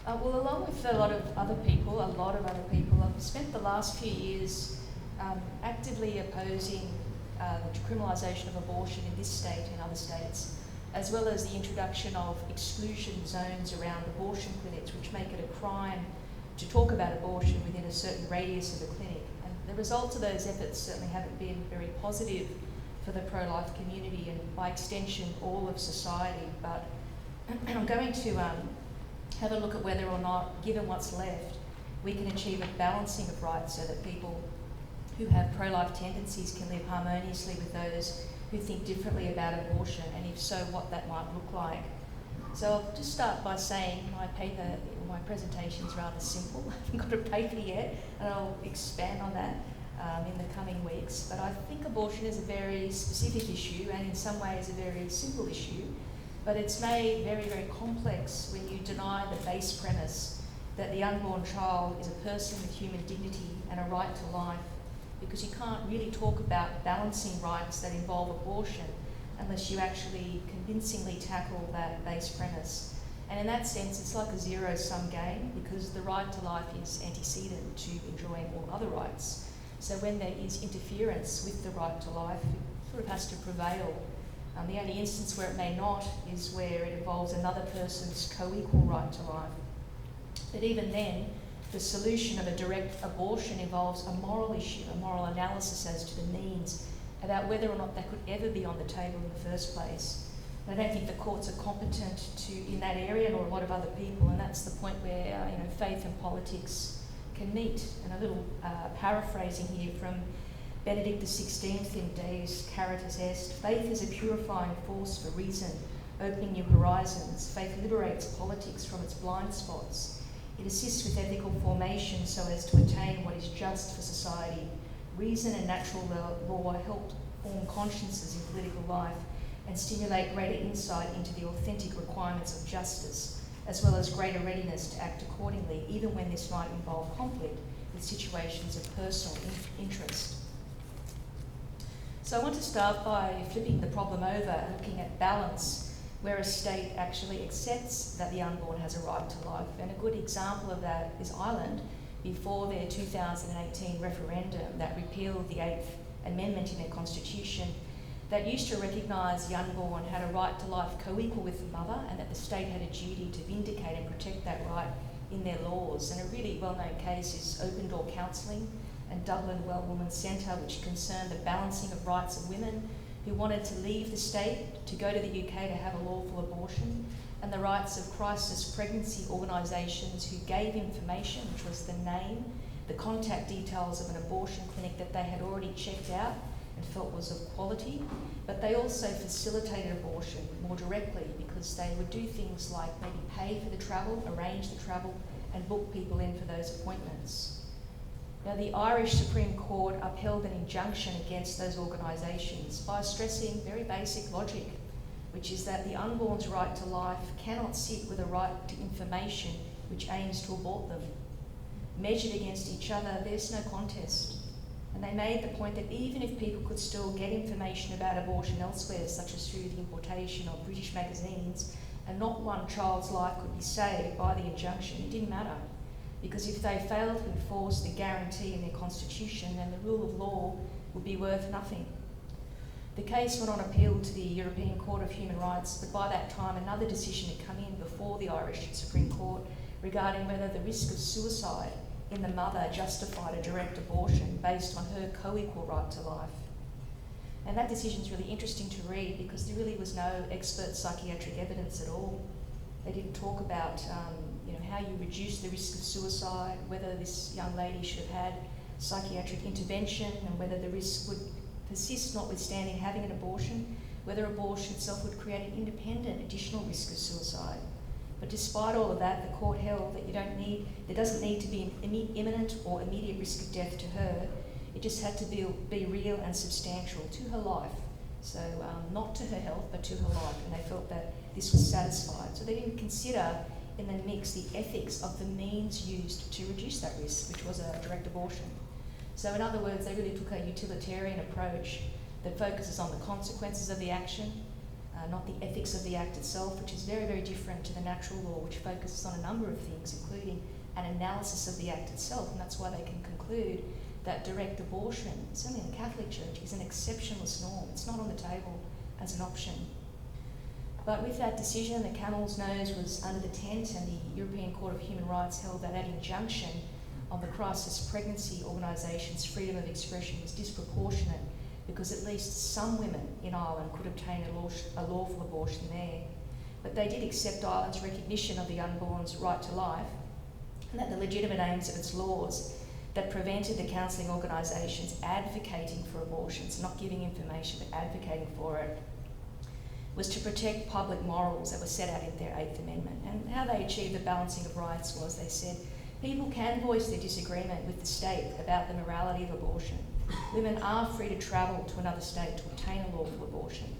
Well, along with a lot of other people, I've spent the last few years actively opposing the criminalisation of abortion in this state and other states, as well as the introduction of exclusion zones around abortion clinics, which make it a crime to talk about abortion within a certain radius of the clinic. And the results of those efforts certainly haven't been very positive for the pro-life community and, by extension, all of society. But I'm going to have a look at whether or not, given what's left, we can achieve a balancing of rights so that people who have pro-life tendencies can live harmoniously with those who think differently about abortion, and if so, what that might look like. So I'll just start by saying my presentation is rather simple. I haven't got a paper yet, and I'll expand on that in the coming weeks. But I think abortion is a very specific issue, and in some ways a very simple issue. But it's made very, very complex when you deny the base premise that the unborn child is a person with human dignity and a right to life, because you can't really talk about balancing rights that involve abortion unless you actually convincingly tackle that base premise. And in that sense, it's like a zero-sum game, because the right to life is antecedent to enjoying all other rights. So when there is interference with the right to life, it sort of has to prevail. The only instance where it may not is where it involves another person's co-equal right to life. But even then, the solution of a direct abortion involves a moral issue, a moral analysis as to the means about whether or not that could ever be on the table in the first place. And I don't think the courts are competent in that area, nor a lot of other people, and that's the point where faith and politics can meet. And a little paraphrasing here from Benedict XVI in Deus Caritas Est: faith is a purifying force for reason, opening new horizons. Faith liberates politics from its blind spots. It assists with ethical formation so as to attain what is just for society. Reason and natural law help form consciences in political life and stimulate greater insight into the authentic requirements of justice, as well as greater readiness to act accordingly, even when this might involve conflict with situations of personal interest. So I want to start by flipping the problem over and looking at balance, where a state actually accepts that the unborn has a right to life. And a good example of that is Ireland, before their 2018 referendum that repealed the 8th Amendment in their constitution, that used to recognise the unborn had a right to life co-equal with the mother, and that the state had a duty to vindicate and protect that right in their laws. And a really well-known case is Open Door Counselling and Dublin Well Women's Centre, which concerned the balancing of rights of women who wanted to leave the state to go to the UK to have a lawful abortion, and the rights of crisis pregnancy organisations who gave information, which was the name, the contact details of an abortion clinic that they had already checked out and felt was of quality, but they also facilitated abortion more directly, because they would do things like maybe pay for the travel, arrange the travel, and book people in for those appointments. Now, the Irish Supreme Court upheld an injunction against those organisations by stressing very basic logic, which is that the unborn's right to life cannot sit with a right to information which aims to abort them. Measured against each other, there's no contest. And they made the point that even if people could still get information about abortion elsewhere, such as through the importation of British magazines, and not one child's life could be saved by the injunction, it didn't matter. Because if they failed to enforce the guarantee in their constitution, then the rule of law would be worth nothing. The case went on appeal to the European Court of Human Rights, but by that time another decision had come in before the Irish Supreme Court regarding whether the risk of suicide in the mother justified a direct abortion based on her co-equal right to life. And that decision is really interesting to read, because there really was no expert psychiatric evidence at all. They didn't talk about how you reduce the risk of suicide, whether this young lady should have had psychiatric intervention, and whether the risk would persist notwithstanding having an abortion, whether abortion itself would create an independent additional risk of suicide. But despite all of that, the court held that there doesn't need to be an imminent or immediate risk of death to her. It just had to be real and substantial to her life. So not to her health, but to her life. And they felt that this was satisfied. So they didn't consider in the mix the ethics of the means used to reduce that risk, which was a direct abortion. So in other words, they really took a utilitarian approach that focuses on the consequences of the action, not the ethics of the act itself, which is very, very different to the natural law, which focuses on a number of things, including an analysis of the act itself, and that's why they can conclude that direct abortion, certainly in the Catholic Church, is an exceptionalist norm. It's not on the table as an option. But with that decision, the camel's nose was under the tent, and the European Court of Human Rights held that injunction on the Crisis Pregnancy Organisation's freedom of expression was disproportionate, because at least some women in Ireland could obtain a lawful abortion there. But they did accept Ireland's recognition of the unborn's right to life, and that the legitimate aims of its laws that prevented the counselling organisations advocating for abortions, not giving information but advocating for it, was to protect public morals that were set out in their Eighth Amendment. And how they achieved the balancing of rights was, they said, people can voice their disagreement with the state about the morality of abortion. Women are free to travel to another state to obtain a lawful abortion.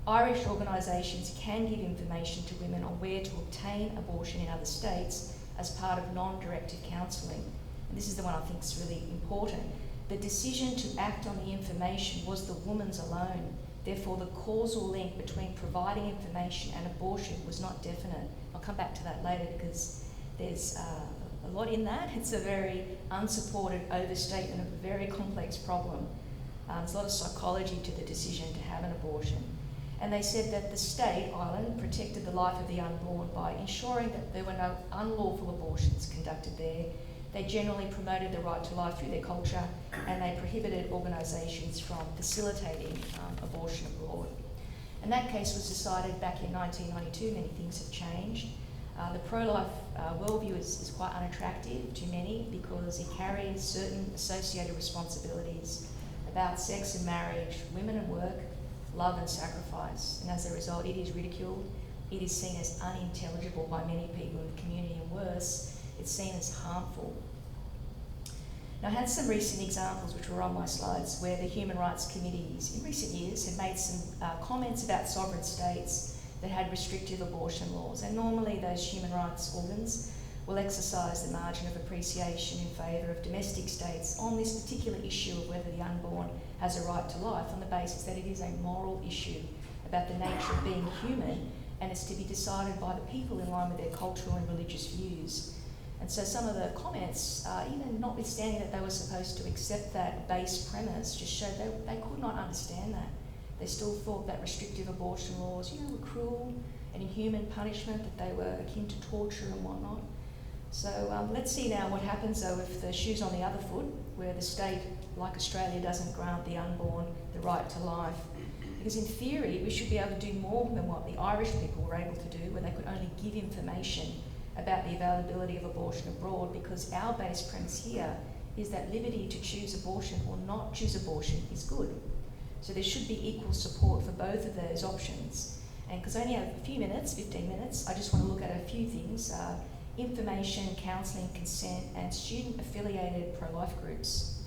Irish organisations can give information to women on where to obtain abortion in other states as part of non-directive counselling. And this is the one I think is really important. The decision to act on the information was the woman's alone. Therefore, the causal link between providing information and abortion was not definite. I'll come back to that later, because there's a lot in that. It's a very unsupported overstatement of a very complex problem. There's a lot of psychology to the decision to have an abortion. And they said that the state, Ireland, protected the life of the unborn by ensuring that there were no unlawful abortions conducted there. They generally promoted the right to life through their culture, and they prohibited organisations from facilitating abortion abroad. And that case was decided back in 1992. Many things have changed. The pro-life worldview is quite unattractive to many, because it carries certain associated responsibilities about sex and marriage, women and work, love and sacrifice. And as a result, it is ridiculed. It is seen as unintelligible by many people in the community, and worse, it's seen as harmful. Now, I had some recent examples, which were on my slides, where the human rights committees in recent years have made some comments about sovereign states that had restrictive abortion laws. And normally those human rights organs will exercise the margin of appreciation in favour of domestic states on this particular issue of whether the unborn has a right to life, on the basis that it is a moral issue about the nature of being human, and it's to be decided by the people in line with their cultural and religious views. And so some of the comments, even notwithstanding that they were supposed to accept that base premise, just showed they could not understand that. They still thought that restrictive abortion laws, were cruel and inhuman punishment, that they were akin to torture and whatnot. So let's see now what happens, though, if the shoe's on the other foot, where the state, like Australia, doesn't grant the unborn the right to life. Because in theory, we should be able to do more than what the Irish people were able to do, where they could only give information about the availability of abortion abroad, because our base premise here is that liberty to choose abortion or not choose abortion is good. So there should be equal support for both of those options. And because I only have a few minutes, 15 minutes, I just want to look at a few things. Information, counselling, consent, and student-affiliated pro-life groups.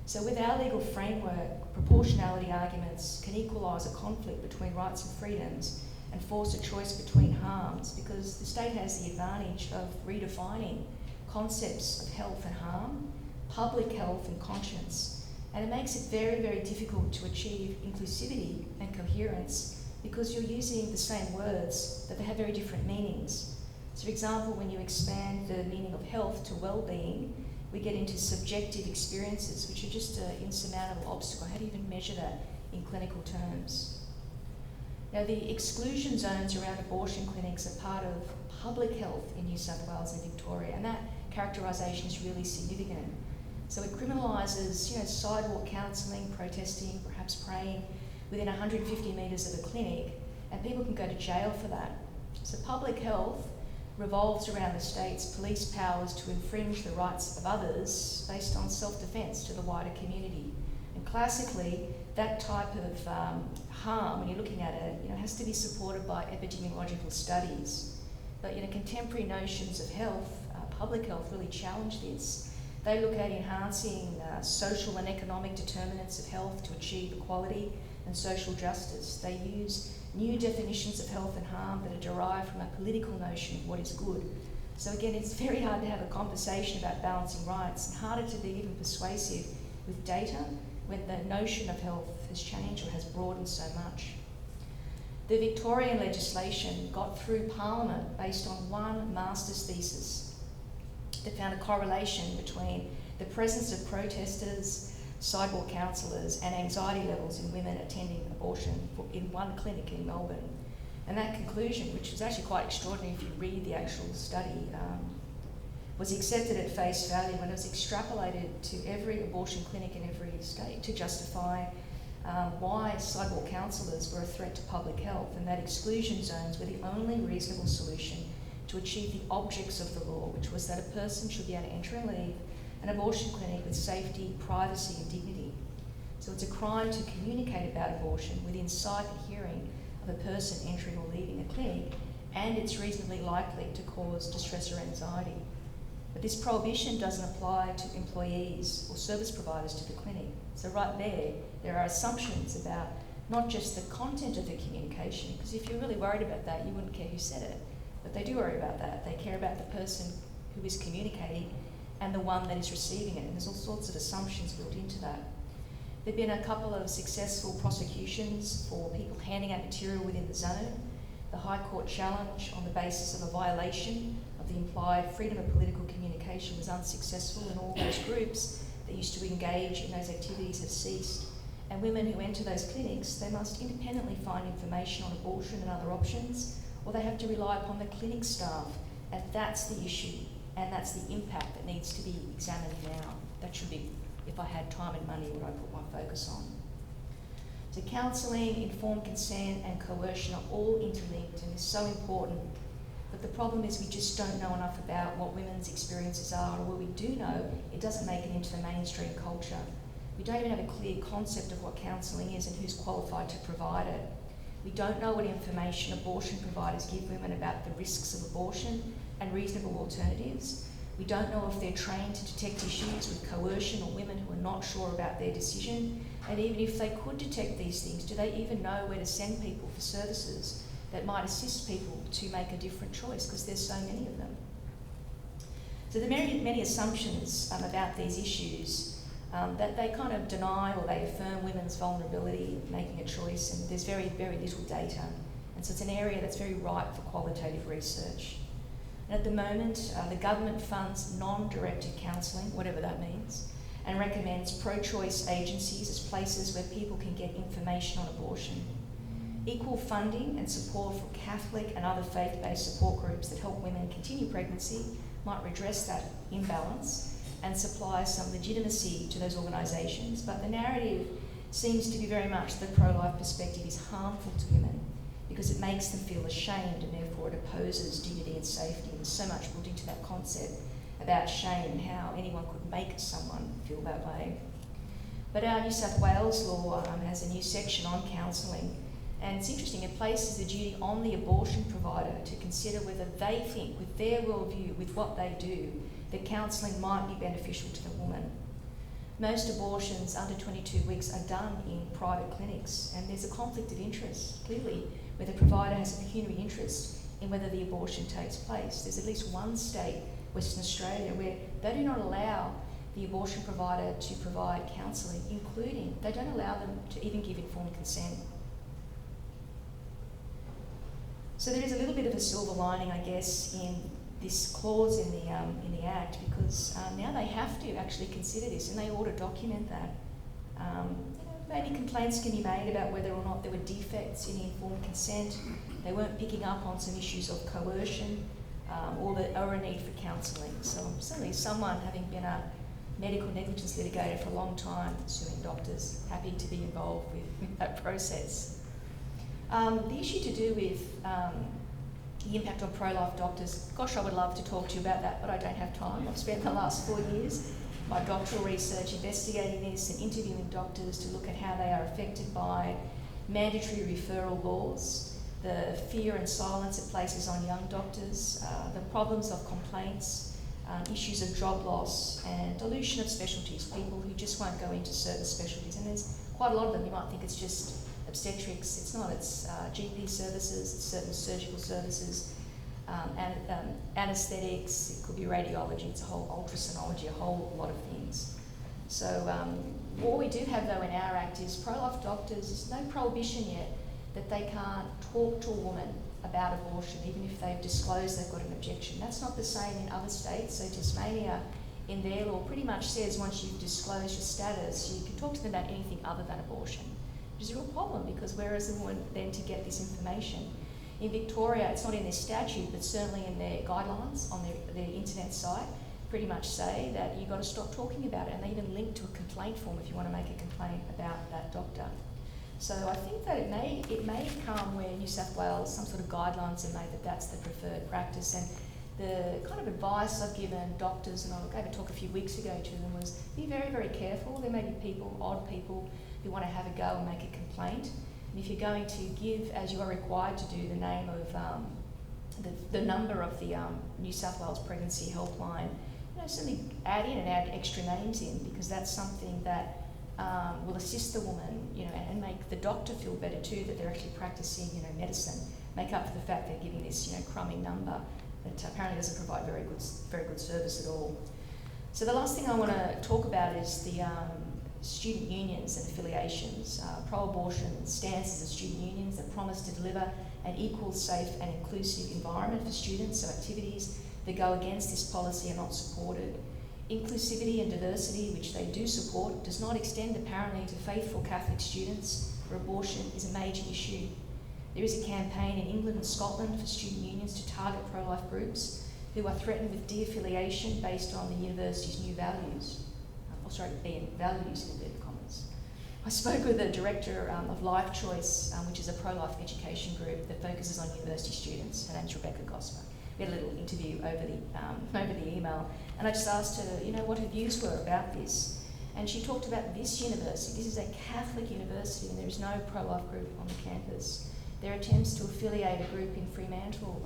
So with our legal framework, proportionality arguments can equalise a conflict between rights and freedoms and force a choice between harms, because the state has the advantage of redefining concepts of health and harm, public health and conscience, and it makes it very, very difficult to achieve inclusivity and coherence, because you're using the same words but they have very different meanings. So for example, when you expand the meaning of health to well-being, we get into subjective experiences, which are just an insurmountable obstacle. How do you even measure that in clinical terms? Now, the exclusion zones around abortion clinics are part of public health in New South Wales and Victoria, and that characterisation is really significant. So it criminalises, sidewalk counselling, protesting, perhaps praying within 150 metres of a clinic, and people can go to jail for that. So public health revolves around the state's police powers to infringe the rights of others based on self-defence to the wider community. And classically, that type of harm, when you're looking at it, has to be supported by epidemiological studies. But contemporary notions of health, public health, really challenge this. They look at enhancing social and economic determinants of health to achieve equality and social justice. They use new definitions of health and harm that are derived from a political notion of what is good. So again, it's very hard to have a conversation about balancing rights, and harder to be even persuasive with data when the notion of health has changed or has broadened so much. The Victorian legislation got through Parliament based on one master's thesis that found a correlation between the presence of protesters, sidewalk counsellors and anxiety levels in women attending abortion in one clinic in Melbourne. And that conclusion, which is actually quite extraordinary if you read the actual study, was accepted at face value when it was extrapolated to every abortion clinic in every state to justify why sidewalk counsellors were a threat to public health, and that exclusion zones were the only reasonable solution to achieve the objects of the law, which was that a person should be able to enter and leave an abortion clinic with safety, privacy and dignity. So it's a crime to communicate about abortion within sight and hearing of a person entering or leaving a clinic, and it's reasonably likely to cause distress or anxiety. But this prohibition doesn't apply to employees or service providers to the clinic. So right there are assumptions about not just the content of the communication, because if you're really worried about that, you wouldn't care who said it. But they do worry about that. They care about the person who is communicating and the one that is receiving it. And there's all sorts of assumptions built into that. There have been a couple of successful prosecutions for people handing out material within the zone. The High Court challenge on the basis of a violation of the implied freedom of political communication was unsuccessful, and all those groups that used to engage in those activities have ceased. And women who enter those clinics, they must independently find information on abortion and other options, or they have to rely upon the clinic staff. And that's the issue, and that's the impact that needs to be examined now. That should be, if I had time and money, what I put my focus on. So counselling, informed consent and coercion are all interlinked and is so important. But the problem is we just don't know enough about what women's experiences are, or where we do know, it doesn't make it into the mainstream culture. We don't even have a clear concept of what counselling is and who's qualified to provide it. We don't know what information abortion providers give women about the risks of abortion and reasonable alternatives. We don't know if they're trained to detect issues with coercion or women who are not sure about their decision. And even if they could detect these things, do they even know where to send people for services that might assist people to make a different choice, because there's so many of them. So there are many assumptions about these issues that they kind of deny or they affirm women's vulnerability in making a choice, and there's very, very little data. And so it's an area that's very ripe for qualitative research. And at the moment, the government funds non-directed counselling, whatever that means, and recommends pro-choice agencies as places where people can get information on abortion. Equal funding and support for Catholic and other faith-based support groups that help women continue pregnancy might redress that imbalance and supply some legitimacy to those organisations. But the narrative seems to be very much the pro-life perspective is harmful to women because it makes them feel ashamed, and therefore it opposes dignity and safety. And there's so much built into that concept about shame and how anyone could make someone feel that way. But our New South Wales law has a new section on counselling. And it's interesting, it places the duty on the abortion provider to consider whether they think, with their worldview, with what they do, that counselling might be beneficial to the woman. Most abortions under 22 weeks are done in private clinics, and there's a conflict of interest, clearly, where the provider has a pecuniary interest in whether the abortion takes place. There's at least one state, Western Australia, where they do not allow the abortion provider to provide counselling, including, they don't allow them to even give informed consent. So there is a little bit of a silver lining, I guess, in this clause in the Act, because now they have to actually consider this, and they ought to document that. Maybe complaints can be made about whether or not there were defects in the informed consent. They weren't picking up on some issues of coercion or a need for counselling. So certainly someone having been a medical negligence litigator for a long time, suing doctors, happy to be involved with that process. The issue to do with the impact on pro-life doctors, gosh, I would love to talk to you about that, but I don't have time. I've spent the last 4 years my doctoral research investigating this and interviewing doctors to look at how they are affected by mandatory referral laws, the fear and silence it places on young doctors, the problems of complaints, issues of job loss and dilution of specialties, people who just won't go into certain specialties. And there's quite a lot of them. You might think it's just obstetrics. It's not. It's GP services, it's certain surgical services, anaesthetics, it could be radiology, it's a whole ultrasonology, a whole lot of things. So what we do have though in our Act is pro-life doctors, there's no prohibition yet that they can't talk to a woman about abortion, even if they've disclosed they've got an objection. That's not the same in other states. So Tasmania, in their law, pretty much says once you've disclosed your status, you can talk to them about anything other than abortion, which is a real problem, because where is the woman then to get this information? In Victoria, it's not in their statute, but certainly in their guidelines on their internet site, pretty much say that you've got to stop talking about it, and they even link to a complaint form if you want to make a complaint about that doctor. So I think that it may come where New South Wales, some sort of guidelines are made that that's the preferred practice. And the kind of advice I've given doctors, and I gave a talk a few weeks ago to them, was be very, very careful. There may be people, odd people, who want to have a go and make a complaint. And if you're going to give, as you are required to do, the name of the number of the New South Wales Pregnancy Helpline, certainly add extra names in, because that's something that will assist the woman, and make the doctor feel better too, that they're actually practicing, medicine. Make up for the fact they're giving this, crummy number that apparently doesn't provide very good service at all. So the last thing I want to talk about is the student unions and affiliations. Pro-abortion stances of student unions that promise to deliver an equal, safe and inclusive environment for students, so activities that go against this policy are not supported. Inclusivity and diversity, which they do support, does not extend apparently to faithful Catholic students, where abortion is a major issue. There is a campaign in England and Scotland for student unions to target pro-life groups who are threatened with de-affiliation based on the university's new values. Values in inverted commas. I spoke with the director of Life Choice, which is a pro-life education group that focuses on university students. Her name's Rebecca Gosper. We had a little interview over the email, and I just asked her, what her views were about this. And she talked about this university. This is a Catholic university, and there is no pro-life group on the campus. Their attempts to affiliate a group in Fremantle,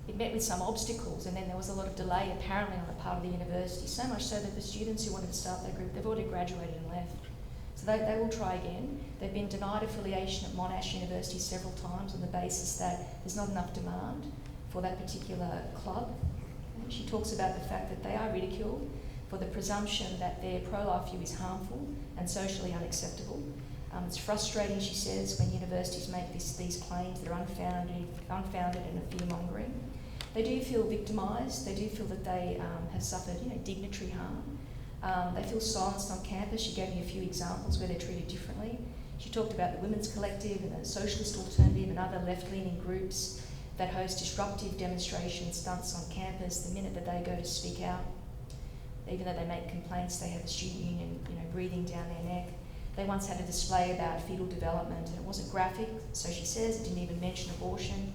it met with some obstacles, and then there was a lot of delay apparently on the part of the university, so much so that the students who wanted to start that group, they've already graduated and left. So they will try again. They've been denied affiliation at Monash University several times on the basis that there's not enough demand for that particular club. And she talks about the fact that they are ridiculed for the presumption that their pro-life view is harmful and socially unacceptable. It's frustrating, she says, when universities make these claims that are unfounded and are fear-mongering. They do feel victimised. They do feel that they have suffered, dignitary harm. They feel silenced on campus. She gave me a few examples where they're treated differently. She talked about the Women's Collective and the Socialist Alternative and other left-leaning groups that host disruptive demonstrations, stunts on campus the minute that they go to speak out. Even though they make complaints, they have the student union, breathing down their neck. They once had a display about fetal development, and it wasn't graphic, so she says, it didn't even mention abortion.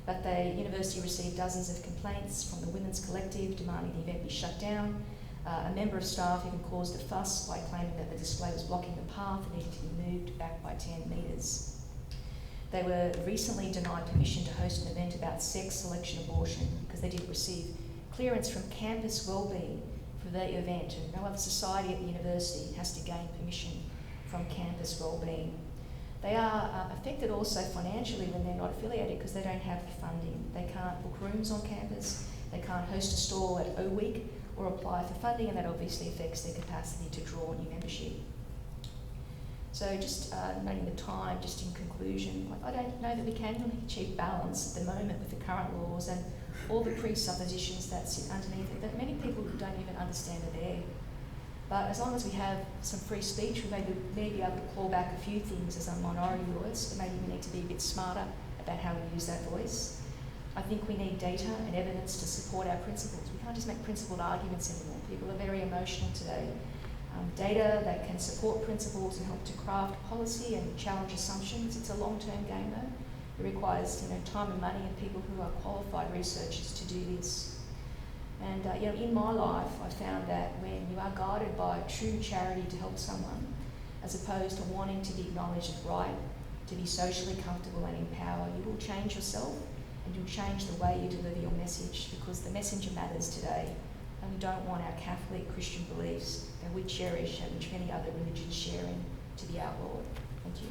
But the university received dozens of complaints from the Women's Collective demanding the event be shut down. A member of staff even caused a fuss by claiming that the display was blocking the path and needed to be moved back by 10 metres. They were recently denied permission to host an event about sex selection abortion because they didn't receive clearance from campus wellbeing for the event, and no other society at the university has to gain permission from campus wellbeing. They are affected also financially when they're not affiliated because they don't have the funding. They can't book rooms on campus, they can't host a stall at O Week or apply for funding, and that obviously affects their capacity to draw new membership. So just noting the time, just in conclusion, I don't know that we can really achieve balance at the moment with the current laws and all the presuppositions that sit underneath it that many people don't even understand are there. But as long as we have some free speech, we may be able to claw back a few things as a minority voice, but maybe we need to be a bit smarter about how we use that voice. I think we need data and evidence to support our principles. We can't just make principled arguments anymore. People are very emotional today. Data that can support principles and help to craft policy and challenge assumptions. It's a long-term game though. It requires time and money and people who are qualified researchers to do this. And in my life, I found that when you are guided by true charity to help someone, as opposed to wanting to be acknowledged as right, to be socially comfortable and in power, you will change yourself and you'll change the way you deliver your message, because the messenger matters today. And we don't want our Catholic Christian beliefs that we cherish and which many other religions share in to be outlawed. Thank you.